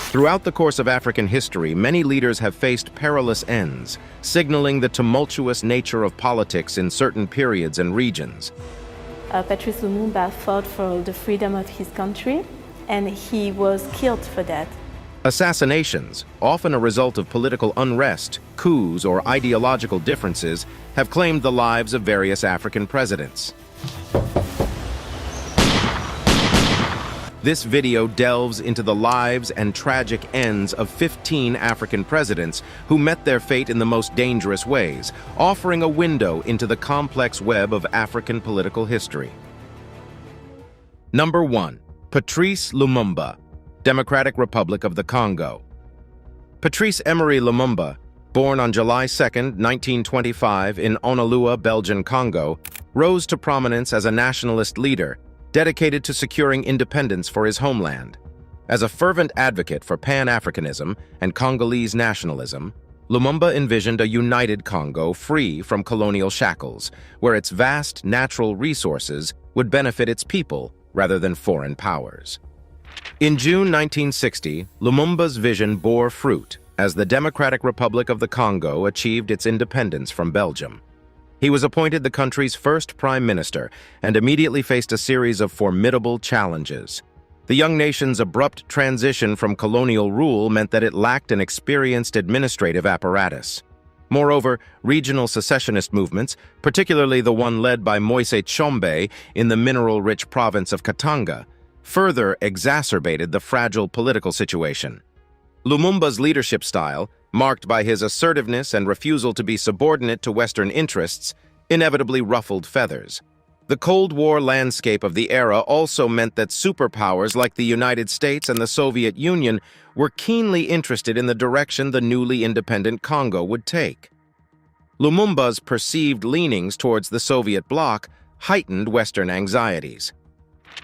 Throughout the course of African history, many leaders have faced perilous ends, signaling the tumultuous nature of politics in certain periods and regions. Patrice Lumumba fought for the freedom of his country, and he was killed for that. Assassinations, often a result of political unrest, coups, or ideological differences, have claimed the lives of various African presidents. This video delves into the lives and tragic ends of 15 African presidents who met their fate in the most dangerous ways, offering a window into the complex web of African political history. Number 1. Patrice Lumumba, Democratic Republic of the Congo. Patrice Emery Lumumba, born on July 2, 1925 in Onalua, Belgian Congo, rose to prominence as a nationalist leader dedicated to securing independence for his homeland. As a fervent advocate for Pan-Africanism and Congolese nationalism, Lumumba envisioned a united Congo free from colonial shackles, where its vast natural resources would benefit its people rather than foreign powers. In June 1960, Lumumba's vision bore fruit as the Democratic Republic of the Congo achieved its independence from Belgium. He was appointed the country's first prime minister and immediately faced a series of formidable challenges. The young nation's abrupt transition from colonial rule meant that it lacked an experienced administrative apparatus. Moreover, regional secessionist movements, particularly the one led by Moise Tshombe in the mineral-rich province of Katanga, further exacerbated the fragile political situation. Lumumba's leadership style, marked by his assertiveness and refusal to be subordinate to Western interests, inevitably ruffled feathers. The Cold War landscape of the era also meant that superpowers like the United States and the Soviet Union were keenly interested in the direction the newly independent Congo would take. Lumumba's perceived leanings towards the Soviet bloc heightened Western anxieties.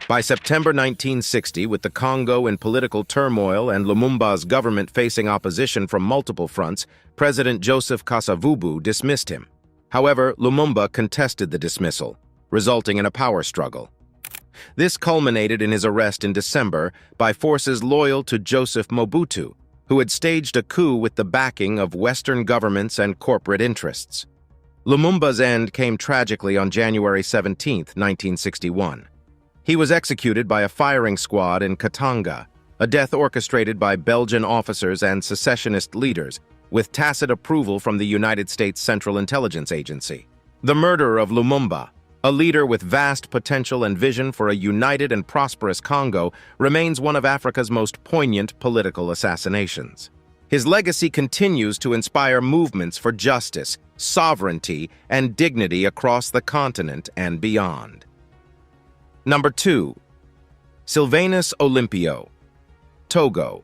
By September 1960, with the Congo in political turmoil and Lumumba's government facing opposition from multiple fronts, President Joseph Kasavubu dismissed him. However, Lumumba contested the dismissal, resulting in a power struggle. This culminated in his arrest in December by forces loyal to Joseph Mobutu, who had staged a coup with the backing of Western governments and corporate interests. Lumumba's end came tragically on January 17, 1961. He was executed by a firing squad in Katanga, a death orchestrated by Belgian officers and secessionist leaders, with tacit approval from the United States Central Intelligence Agency. The murder of Lumumba, a leader with vast potential and vision for a united and prosperous Congo, remains one of Africa's most poignant political assassinations. His legacy continues to inspire movements for justice, sovereignty, and dignity across the continent and beyond. Number 2. Sylvanus Olympio, Togo.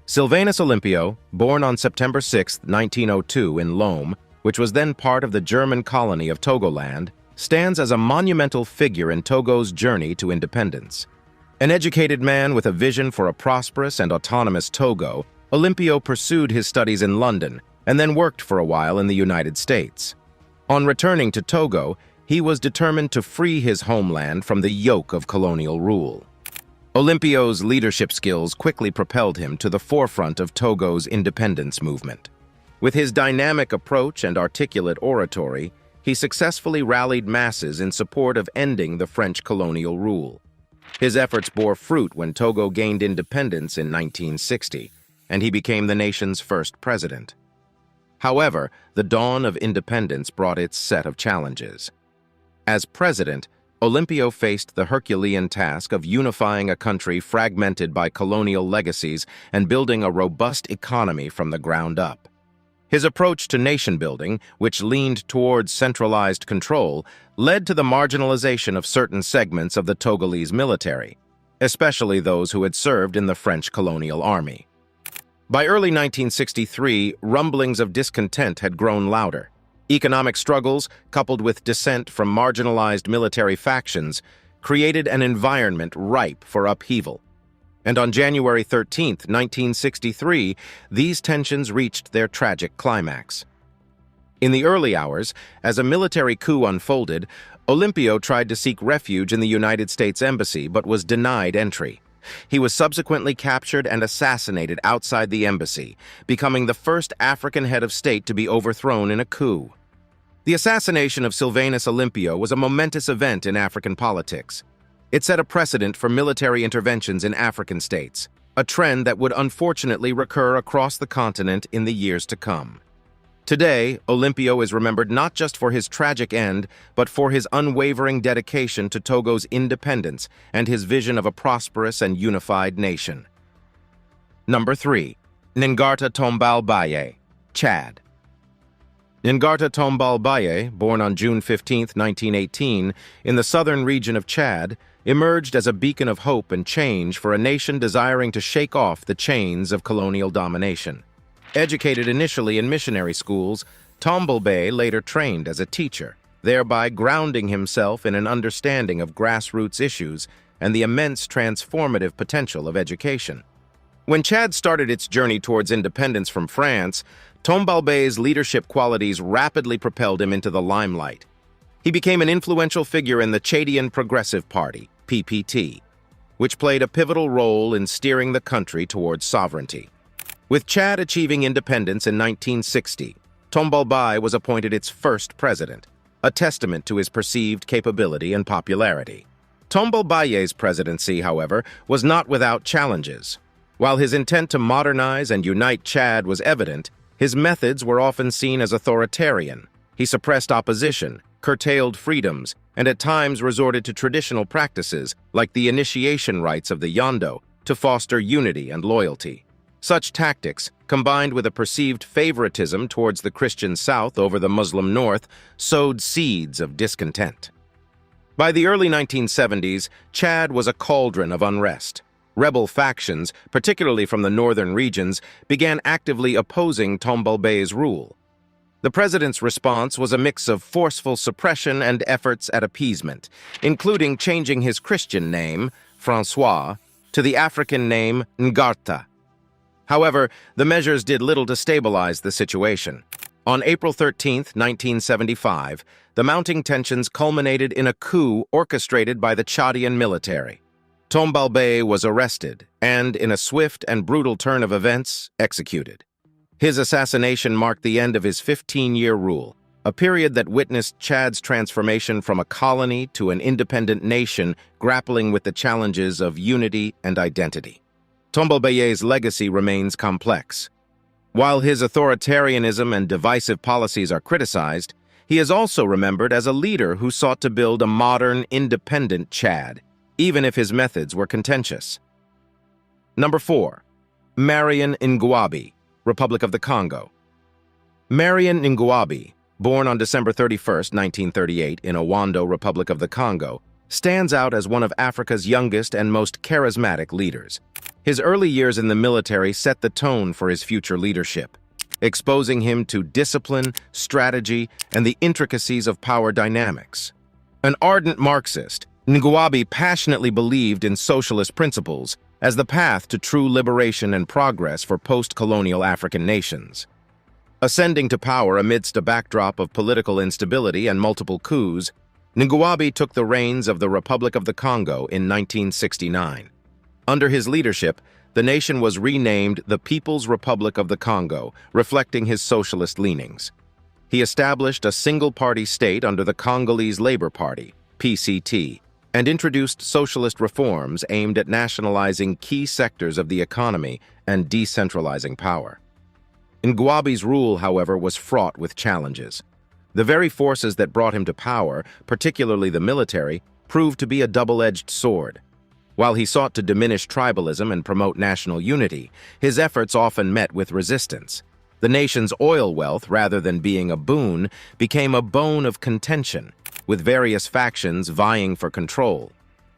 Sylvanus Olympio, born on September 6, 1902 in Lome, which was then part of the German colony of Togoland, stands as a monumental figure in Togo's journey to independence. An educated man with a vision for a prosperous and autonomous Togo, Olympio pursued his studies in London and then worked for a while in the United States. On returning to Togo, he was determined to free his homeland from the yoke of colonial rule. Olympio's leadership skills quickly propelled him to the forefront of Togo's independence movement. With his dynamic approach and articulate oratory, he successfully rallied masses in support of ending the French colonial rule. His efforts bore fruit when Togo gained independence in 1960, and he became the nation's first president. However, the dawn of independence brought its set of challenges. As president, Olympio faced the Herculean task of unifying a country fragmented by colonial legacies and building a robust economy from the ground up. His approach to nation-building, which leaned towards centralized control, led to the marginalization of certain segments of the Togolese military, especially those who had served in the French colonial army. By early 1963, rumblings of discontent had grown louder. Economic struggles, coupled with dissent from marginalized military factions, created an environment ripe for upheaval. And on January 13, 1963, these tensions reached their tragic climax. In the early hours, as a military coup unfolded, Olympio tried to seek refuge in the United States Embassy but was denied entry. He was subsequently captured and assassinated outside the embassy, becoming the first African head of state to be overthrown in a coup. The assassination of Sylvanus Olympio was a momentous event in African politics. It set a precedent for military interventions in African states, a trend that would unfortunately recur across the continent in the years to come. Today, Olympio is remembered not just for his tragic end, but for his unwavering dedication to Togo's independence and his vision of a prosperous and unified nation. Number 3. Ngarta Tombal Baye, Chad. Ngarta Tombal Baye, born on June 15, 1918, in the southern region of Chad, emerged as a beacon of hope and change for a nation desiring to shake off the chains of colonial domination. Educated initially in missionary schools, Tombal Baye later trained as a teacher, thereby grounding himself in an understanding of grassroots issues and the immense transformative potential of education. When Chad started its journey towards independence from France, Tombal Baye's leadership qualities rapidly propelled him into the limelight. He became an influential figure in the Chadian Progressive Party, PPT, which played a pivotal role in steering the country towards sovereignty. With Chad achieving independence in 1960, Tombal Baye was appointed its first president, a testament to his perceived capability and popularity. Tombal Baye's presidency, however, was not without challenges. While his intent to modernize and unite Chad was evident, his methods were often seen as authoritarian. He suppressed opposition, curtailed freedoms, and at times resorted to traditional practices like the initiation rites of the Yondo to foster unity and loyalty. Such tactics, combined with a perceived favoritism towards the Christian South over the Muslim North, sowed seeds of discontent. By the early 1970s, Chad was a cauldron of unrest. Rebel factions, particularly from the northern regions, began actively opposing Tombal Baye's rule. The president's response was a mix of forceful suppression and efforts at appeasement, including changing his Christian name, Francois, to the African name Ngarta. However, the measures did little to stabilize the situation. On April 13, 1975, the mounting tensions culminated in a coup orchestrated by the Chadian military. Tombal Baye was arrested and, in a swift and brutal turn of events, executed. His assassination marked the end of his 15-year rule, a period that witnessed Chad's transformation from a colony to an independent nation grappling with the challenges of unity and identity. Tombal Baye's legacy remains complex. While his authoritarianism and divisive policies are criticized, he is also remembered as a leader who sought to build a modern, independent Chad, even if his methods were contentious. Number 4. Marion Ngouabi, Republic of the Congo. Marion Ngouabi, born on December 31, 1938, in Owondo, Republic of the Congo, stands out as one of Africa's youngest and most charismatic leaders. His early years in the military set the tone for his future leadership, exposing him to discipline, strategy, and the intricacies of power dynamics. An ardent Marxist, Ngouabi passionately believed in socialist principles as the path to true liberation and progress for post-colonial African nations. Ascending to power amidst a backdrop of political instability and multiple coups, Ngouabi took the reins of the Republic of the Congo in 1969. Under his leadership, the nation was renamed the People's Republic of the Congo, reflecting his socialist leanings. He established a single-party state under the Congolese Labour Party, PCT, and introduced socialist reforms aimed at nationalizing key sectors of the economy and decentralizing power. Ngouabi's rule, however, was fraught with challenges. The very forces that brought him to power, particularly the military, proved to be a double-edged sword. While he sought to diminish tribalism and promote national unity, his efforts often met with resistance. The nation's oil wealth, rather than being a boon, became a bone of contention, with various factions vying for control.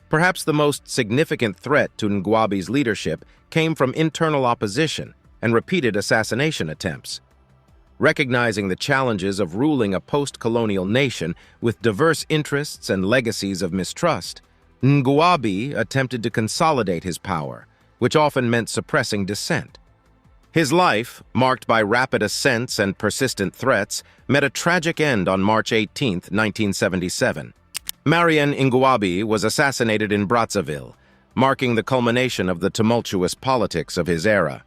Perhaps the most significant threat to Ngouabi's leadership came from internal opposition and repeated assassination attempts. Recognizing the challenges of ruling a post-colonial nation with diverse interests and legacies of mistrust, Ngouabi attempted to consolidate his power, which often meant suppressing dissent. His life, marked by rapid ascents and persistent threats, met a tragic end on March 18, 1977. Marion Ngouabi was assassinated in Brazzaville, marking the culmination of the tumultuous politics of his era.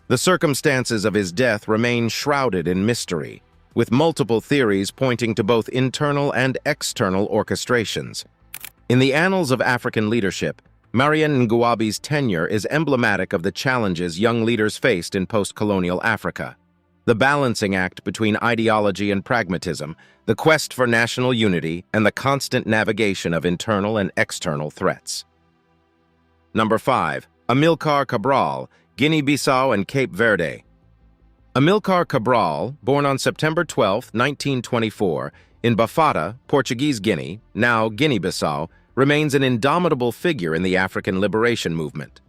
The circumstances of his death remain shrouded in mystery, with multiple theories pointing to both internal and external orchestrations. In the annals of African leadership, Mariam Ngouabi's tenure is emblematic of the challenges young leaders faced in post-colonial Africa. The balancing act between ideology and pragmatism, the quest for national unity, and the constant navigation of internal and external threats. Number 5. Amilcar Cabral, Guinea-Bissau and Cape Verde. Amilcar Cabral, born on September 12, 1924, in Bafata, Portuguese Guinea, now Guinea-Bissau, remains an indomitable figure in the African liberation movement.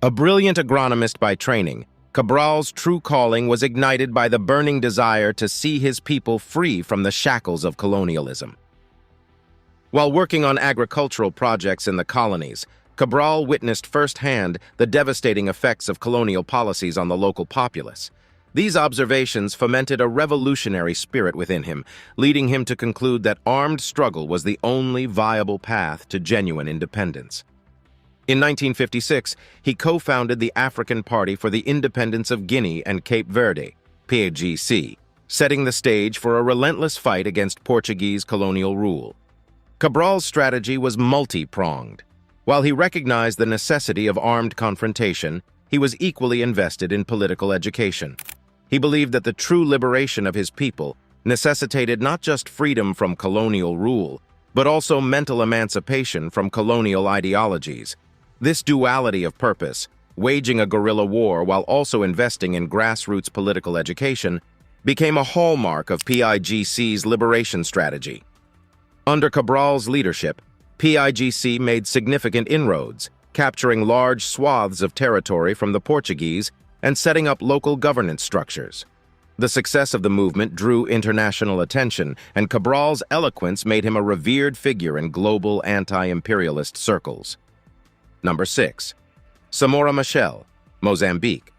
A brilliant agronomist by training, Cabral's true calling was ignited by the burning desire to see his people free from the shackles of colonialism. While working on agricultural projects in the colonies, Cabral witnessed firsthand the devastating effects of colonial policies on the local populace. These observations fomented a revolutionary spirit within him, leading him to conclude that armed struggle was the only viable path to genuine independence. In 1956, he co-founded the African Party for the Independence of Guinea and Cape Verde, PAGC, setting the stage for a relentless fight against Portuguese colonial rule. Cabral's strategy was multi-pronged. While he recognized the necessity of armed confrontation, he was equally invested in political education. He believed that the true liberation of his people necessitated not just freedom from colonial rule, but also mental emancipation from colonial ideologies. This duality of purpose, waging a guerrilla war while also investing in grassroots political education, became a hallmark of PIGC's liberation strategy. Under Cabral's leadership, PIGC made significant inroads, capturing large swaths of territory from the Portuguese and setting up local governance structures. The success of the movement drew international attention, and Cabral's eloquence made him a revered figure in global anti-imperialist circles. Number 6. Samora Machel, Mozambique.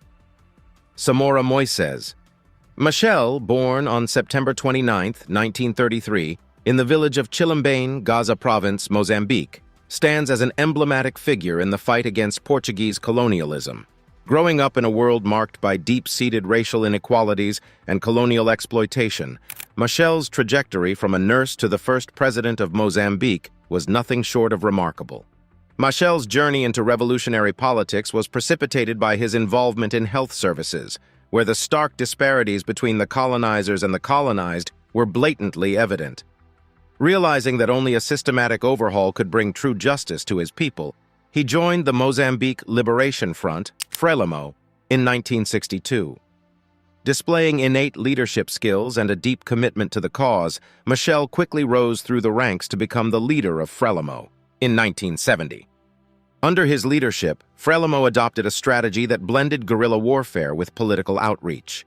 Samora Moises. Machel, born on September 29, 1933, in the village of Chilambane, Gaza Province, Mozambique, stands as an emblematic figure in the fight against Portuguese colonialism. Growing up in a world marked by deep-seated racial inequalities and colonial exploitation, Machel's trajectory from a nurse to the first president of Mozambique was nothing short of remarkable. Machel's journey into revolutionary politics was precipitated by his involvement in health services, where the stark disparities between the colonizers and the colonized were blatantly evident. Realizing that only a systematic overhaul could bring true justice to his people, he joined the Mozambique Liberation Front, Frelimo, in 1962. Displaying innate leadership skills and a deep commitment to the cause, Machel quickly rose through the ranks to become the leader of Frelimo in 1970. Under his leadership, Frelimo adopted a strategy that blended guerrilla warfare with political outreach.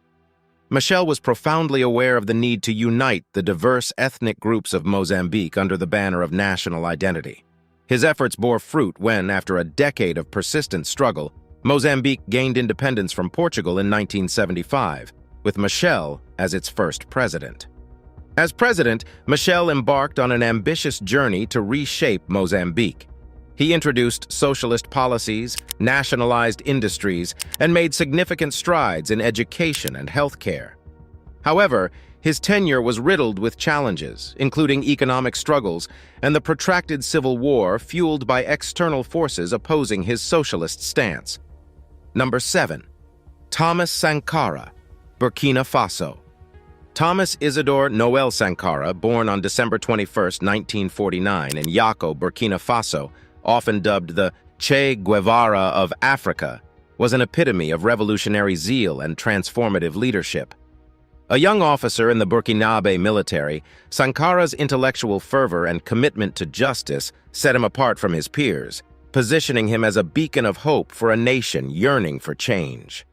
Machel was profoundly aware of the need to unite the diverse ethnic groups of Mozambique under the banner of national identity. His efforts bore fruit when, after a decade of persistent struggle, Mozambique gained independence from Portugal in 1975, with Machel as its first president. As president, Machel embarked on an ambitious journey to reshape Mozambique. He introduced socialist policies, nationalized industries, and made significant strides in education and healthcare. However, his tenure was riddled with challenges, including economic struggles and the protracted civil war fueled by external forces opposing his socialist stance. Number 7. Thomas Sankara, Burkina Faso. Thomas Isidore Noel Sankara, born on December 21, 1949, in Yako, Burkina Faso, often dubbed the Che Guevara of Africa, was an epitome of revolutionary zeal and transformative leadership. A young officer in the Burkinabe military, Sankara's intellectual fervor and commitment to justice set him apart from his peers, positioning him as a beacon of hope for a nation yearning for change.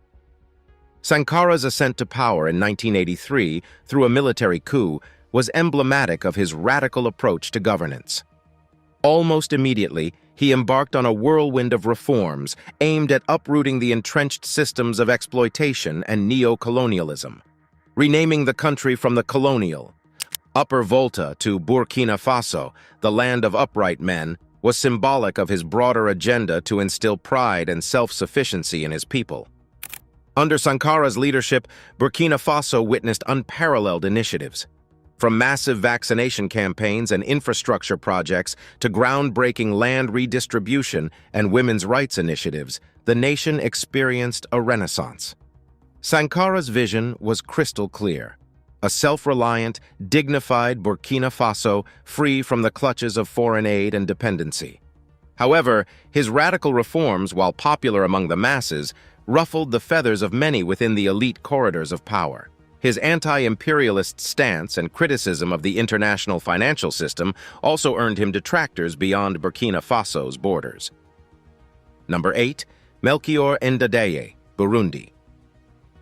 Sankara's ascent to power in 1983 through a military coup was emblematic of his radical approach to governance. Almost immediately, he embarked on a whirlwind of reforms aimed at uprooting the entrenched systems of exploitation and neo-colonialism. Renaming the country from the colonial, Upper Volta, to Burkina Faso, the land of upright men, was symbolic of his broader agenda to instill pride and self-sufficiency in his people. Under Sankara's leadership, Burkina Faso witnessed unparalleled initiatives. From massive vaccination campaigns and infrastructure projects to groundbreaking land redistribution and women's rights initiatives, the nation experienced a renaissance. Sankara's vision was crystal clear: a self-reliant, dignified Burkina Faso free from the clutches of foreign aid and dependency. However, his radical reforms, while popular among the masses, ruffled the feathers of many within the elite corridors of power. His anti-imperialist stance and criticism of the international financial system also earned him detractors beyond Burkina Faso's borders. Number 8. Melchior Ndadaye, Burundi.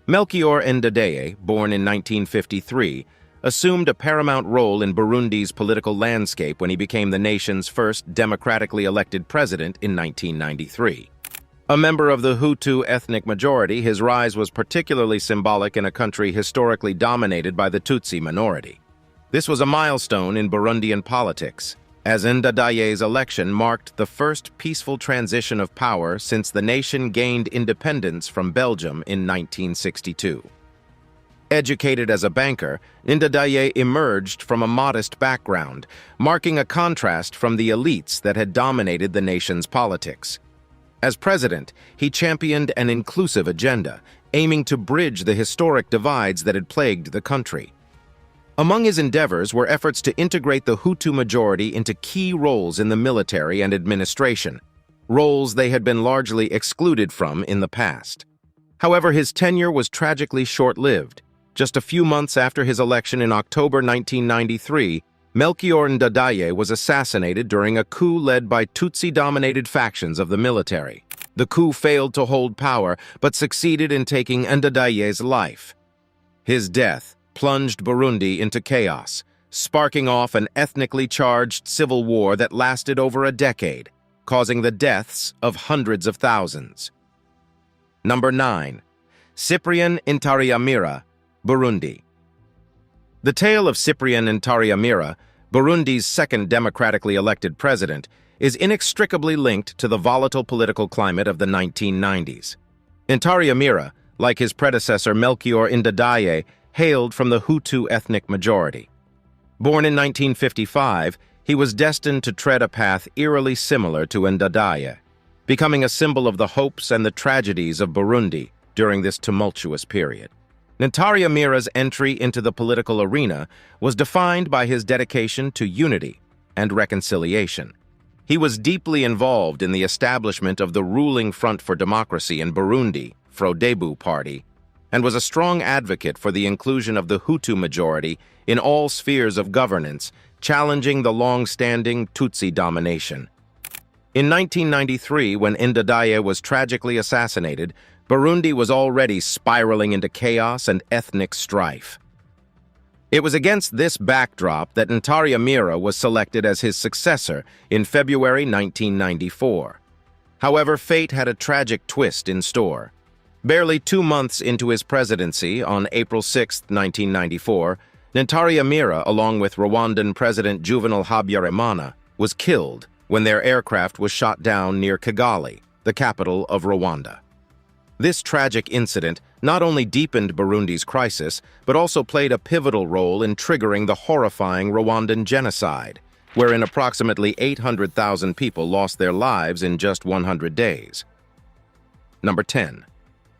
Melchior Ndadaye, born in 1953, assumed a paramount role in Burundi's political landscape when he became the nation's first democratically elected president in 1993. A member of the Hutu ethnic majority, his rise was particularly symbolic in a country historically dominated by the Tutsi minority. This was a milestone in Burundian politics, as Ndadaye's election marked the first peaceful transition of power since the nation gained independence from Belgium in 1962. Educated as a banker, Ndadaye emerged from a modest background, marking a contrast from the elites that had dominated the nation's politics. As president, he championed an inclusive agenda, aiming to bridge the historic divides that had plagued the country. Among his endeavors were efforts to integrate the Hutu majority into key roles in the military and administration, roles they had been largely excluded from in the past. However, his tenure was tragically short-lived. Just a few months after his election in October 1993, Melchior Ndadaye was assassinated during a coup led by Tutsi-dominated factions of the military. The coup failed to hold power, but succeeded in taking Ndadaye's life. His death plunged Burundi into chaos, sparking off an ethnically charged civil war that lasted over a decade, causing the deaths of hundreds of thousands. Number 9. Cyprien Ntaryamira, Burundi. The tale of Cyprien Ntaryamira, Burundi's second democratically elected president, is inextricably linked to the volatile political climate of the 1990s. Ntaryamira, like his predecessor Melchior Ndadaye, hailed from the Hutu ethnic majority. Born in 1955, he was destined to tread a path eerily similar to Ndadaye, becoming a symbol of the hopes and the tragedies of Burundi during this tumultuous period. Ntaryamira's entry into the political arena was defined by his dedication to unity and reconciliation. He was deeply involved in the establishment of the ruling Front for Democracy in Burundi, Frodebu Party, and was a strong advocate for the inclusion of the Hutu majority in all spheres of governance, challenging the long-standing Tutsi domination. In 1993, when Ndadaye was tragically assassinated, Burundi was already spiraling into chaos and ethnic strife. It was against this backdrop that Ntaryamira was selected as his successor in February 1994. However, fate had a tragic twist in store. Barely 2 months into his presidency, on April 6, 1994, Ntaryamira, along with Rwandan President Juvenal Habyarimana, was killed when their aircraft was shot down near Kigali, the capital of Rwanda. This tragic incident not only deepened Burundi's crisis, but also played a pivotal role in triggering the horrifying Rwandan genocide, wherein approximately 800,000 people lost their lives in just 100 days. Number 10.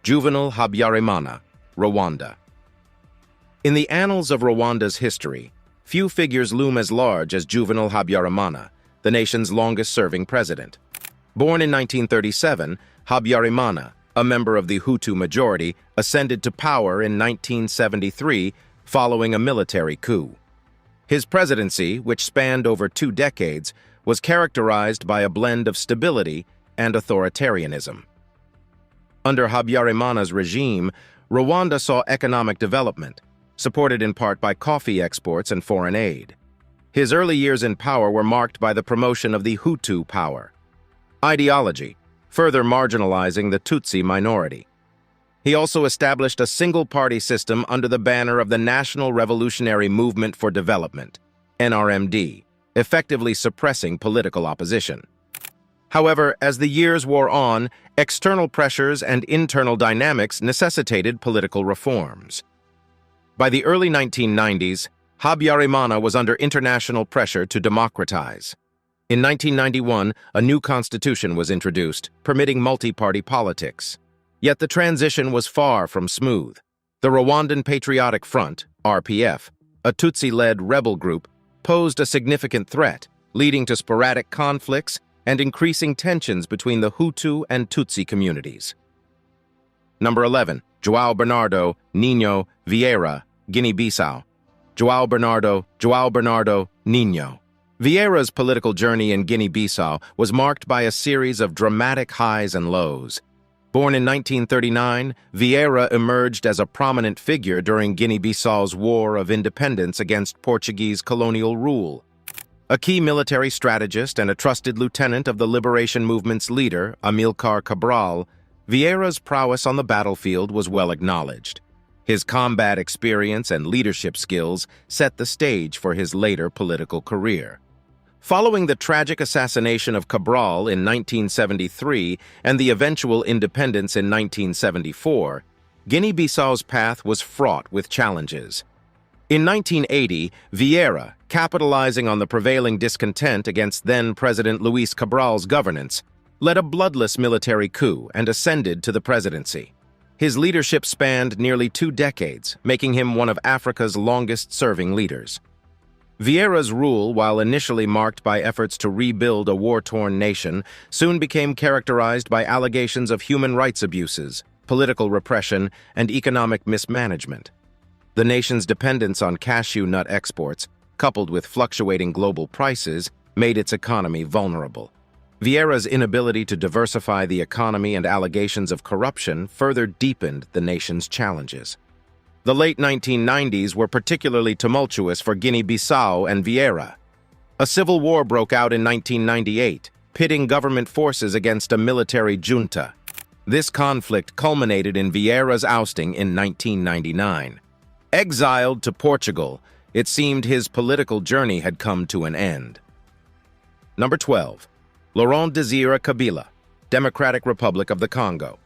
Juvenal Habyarimana, Rwanda. In the annals of Rwanda's history, few figures loom as large as Juvenal Habyarimana, the nation's longest-serving president. Born in 1937, Habyarimana, a member of the Hutu majority, ascended to power in 1973 following a military coup. His presidency, which spanned over 2 decades, was characterized by a blend of stability and authoritarianism. Under Habyarimana's regime, Rwanda saw economic development, supported in part by coffee exports and foreign aid. His early years in power were marked by the promotion of the Hutu power ideology, further marginalizing the Tutsi minority. He also established a single-party system under the banner of the National Revolutionary Movement for Development, NRMD, effectively suppressing political opposition. However, as the years wore on, external pressures and internal dynamics necessitated political reforms. By the early 1990s, Habyarimana was under international pressure to democratize. In 1991, a new constitution was introduced, permitting multi-party politics. Yet the transition was far from smooth. The Rwandan Patriotic Front, RPF, a Tutsi-led rebel group, posed a significant threat, leading to sporadic conflicts and increasing tensions between the Hutu and Tutsi communities. Number 11. João Bernardo Nino Vieira, Guinea-Bissau. João Bernardo Nino. Vieira's political journey in Guinea-Bissau was marked by a series of dramatic highs and lows. Born in 1939, Vieira emerged as a prominent figure during Guinea-Bissau's War of Independence against Portuguese colonial rule. A key military strategist and a trusted lieutenant of the liberation movement's leader, Amilcar Cabral, Vieira's prowess on the battlefield was well acknowledged. His combat experience and leadership skills set the stage for his later political career. Following the tragic assassination of Cabral in 1973 and the eventual independence in 1974, Guinea-Bissau's path was fraught with challenges. In 1980, Vieira, capitalizing on the prevailing discontent against then-President Luis Cabral's governance, led a bloodless military coup and ascended to the presidency. His leadership spanned nearly 2 decades, making him one of Africa's longest-serving leaders. Vieira's rule, while initially marked by efforts to rebuild a war-torn nation, soon became characterized by allegations of human rights abuses, political repression, and economic mismanagement. The nation's dependence on cashew nut exports, coupled with fluctuating global prices, made its economy vulnerable. Vieira's inability to diversify the economy and allegations of corruption further deepened the nation's challenges. The late 1990s were particularly tumultuous for Guinea-Bissau and Vieira. A civil war broke out in 1998, pitting government forces against a military junta. This conflict culminated in Vieira's ousting in 1999. Exiled to Portugal, it seemed his political journey had come to an end. Number 12. Laurent Désiré Kabila, Democratic Republic of the Congo.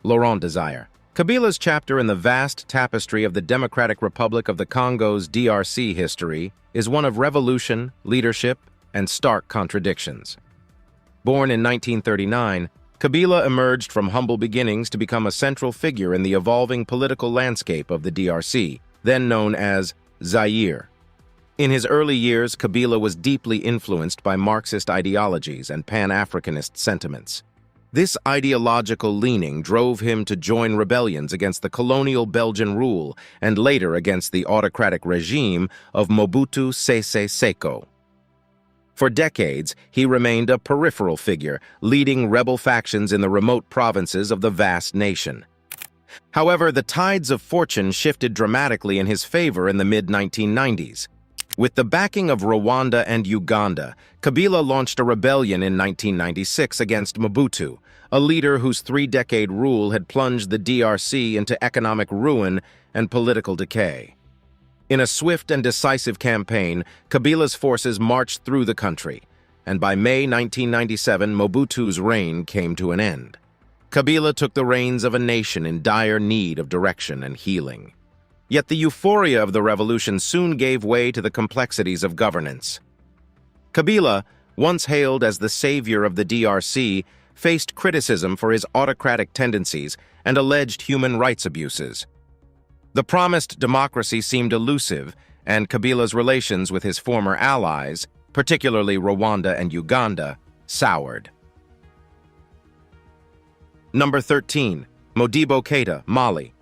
Laurent Désiré. Kabila's chapter in the vast tapestry of the Democratic Republic of the Congo's DRC history is one of revolution, leadership, and stark contradictions. Born in 1939, Kabila emerged from humble beginnings to become a central figure in the evolving political landscape of the DRC, then known as Zaire. In his early years, Kabila was deeply influenced by Marxist ideologies and Pan-Africanist sentiments. This ideological leaning drove him to join rebellions against the colonial Belgian rule and later against the autocratic regime of Mobutu Sese Seko. For decades, he remained a peripheral figure, leading rebel factions in the remote provinces of the vast nation. However, the tides of fortune shifted dramatically in his favor in the mid-1990s. With the backing of Rwanda and Uganda, Kabila launched a rebellion in 1996 against Mobutu, a leader whose 3-decade rule had plunged the DRC into economic ruin and political decay. In a swift and decisive campaign, Kabila's forces marched through the country, and by May 1997, Mobutu's reign came to an end. Kabila took the reins of a nation in dire need of direction and healing. Yet the euphoria of the revolution soon gave way to the complexities of governance. Kabila, once hailed as the savior of the DRC, faced criticism for his autocratic tendencies and alleged human rights abuses. The promised democracy seemed elusive, and Kabila's relations with his former allies, particularly Rwanda and Uganda, soured. Number 13. Modibo Keïta, Mali.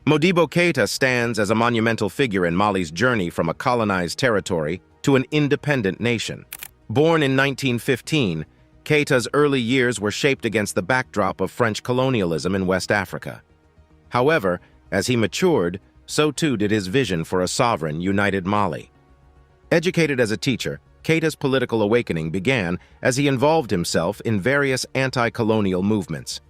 Modibo Keïta stands as a monumental figure in Mali's journey from a colonized territory to an independent nation. Born in 1915, Keïta's early years were shaped against the backdrop of French colonialism in West Africa. However, as he matured, so too did his vision for a sovereign, united Mali. Educated as a teacher, Keïta's political awakening began as he involved himself in various anti-colonial movements.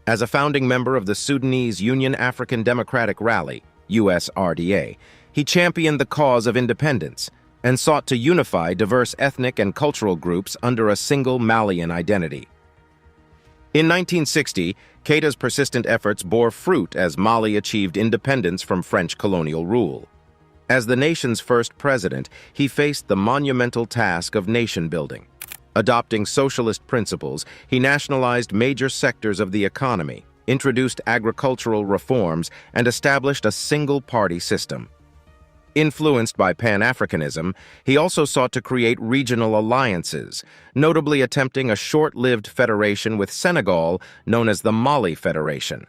As a founding member of the Sudanese Union African Democratic Rally, USRDA, he championed the cause of independence, and sought to unify diverse ethnic and cultural groups under a single Malian identity. In 1960, Keita's persistent efforts bore fruit as Mali achieved independence from French colonial rule. As the nation's first president, he faced the monumental task of nation-building. Adopting socialist principles, he nationalized major sectors of the economy, introduced agricultural reforms, and established a single-party system. Influenced by Pan-Africanism, he also sought to create regional alliances, notably attempting a short-lived federation with Senegal known as the Mali Federation.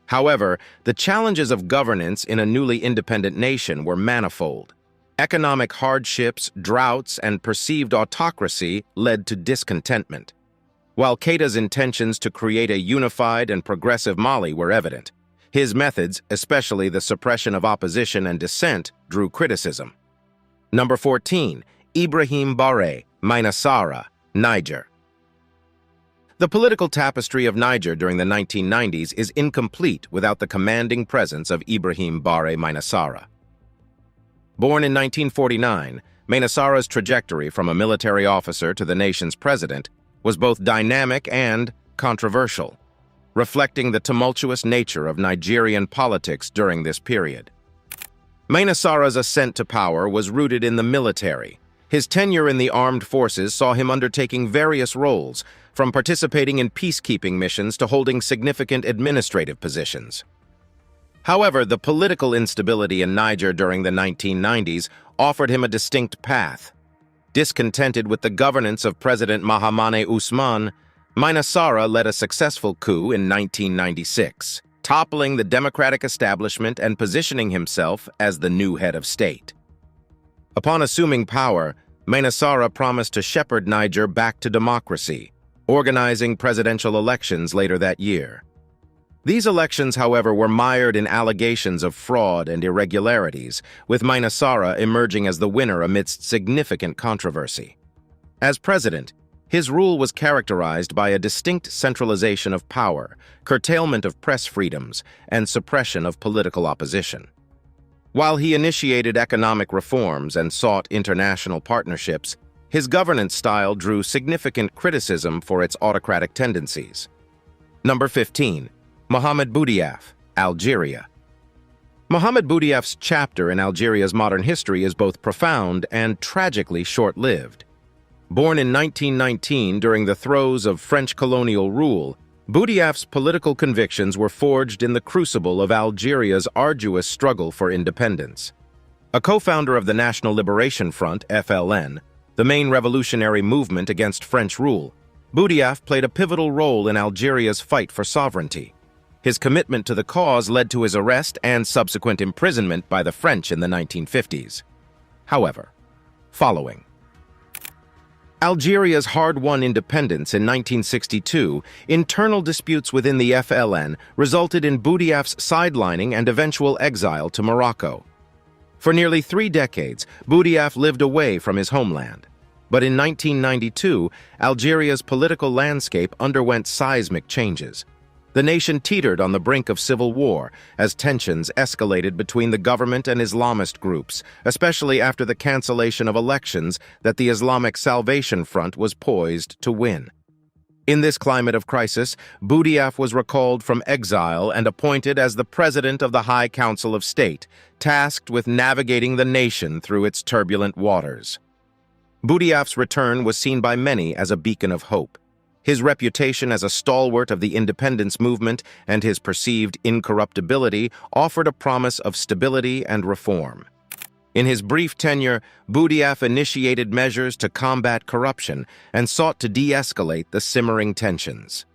However, the challenges of governance in a newly independent nation were manifold. Economic hardships, droughts, and perceived autocracy led to discontentment. While Keita's intentions to create a unified and progressive Mali were evident, his methods, especially the suppression of opposition and dissent, drew criticism. Number 14. Ibrahim Barre, Mainasara, Niger. The political tapestry of Niger during the 1990s is incomplete without the commanding presence of Ibrahim Barre Mainasara. Born in 1949, Mainasara's trajectory from a military officer to the nation's president was both dynamic and controversial, reflecting the tumultuous nature of Nigerian politics during this period. Mainasara's ascent to power was rooted in the military. His tenure in the armed forces saw him undertaking various roles, from participating in peacekeeping missions to holding significant administrative positions. However, the political instability in Niger during the 1990s offered him a distinct path. Discontented with the governance of President Mahamane Usman, Mainasara led a successful coup in 1996, toppling the democratic establishment and positioning himself as the new head of state. Upon assuming power, Mainasara promised to shepherd Niger back to democracy, organizing presidential elections later that year. These elections, however, were mired in allegations of fraud and irregularities, with Mainasara emerging as the winner amidst significant controversy. As president, his rule was characterized by a distinct centralization of power, curtailment of press freedoms, and suppression of political opposition. While he initiated economic reforms and sought international partnerships, his governance style drew significant criticism for its autocratic tendencies. Number 15. Mohamed Boudiaf, Algeria. Mohamed Boudiaf's chapter in Algeria's modern history is both profound and tragically short-lived. Born in 1919 during the throes of French colonial rule, Boudiaf's political convictions were forged in the crucible of Algeria's arduous struggle for independence. A co-founder of the National Liberation Front, FLN, the main revolutionary movement against French rule, Boudiaf played a pivotal role in Algeria's fight for sovereignty. His commitment to the cause led to his arrest and subsequent imprisonment by the French in the 1950s. However, following Algeria's hard-won independence in 1962, internal disputes within the FLN resulted in Boudiaf's sidelining and eventual exile to Morocco. For nearly 3 decades, Boudiaf lived away from his homeland. But in 1992, Algeria's political landscape underwent seismic changes. The nation teetered on the brink of civil war as tensions escalated between the government and Islamist groups, especially after the cancellation of elections that the Islamic Salvation Front was poised to win. In this climate of crisis, Boudiaf was recalled from exile and appointed as the president of the High Council of State, tasked with navigating the nation through its turbulent waters. Boudiaf's return was seen by many as a beacon of hope. His reputation as a stalwart of the independence movement and his perceived incorruptibility offered a promise of stability and reform. In his brief tenure, Boudiaf initiated measures to combat corruption and sought to de-escalate the simmering tensions.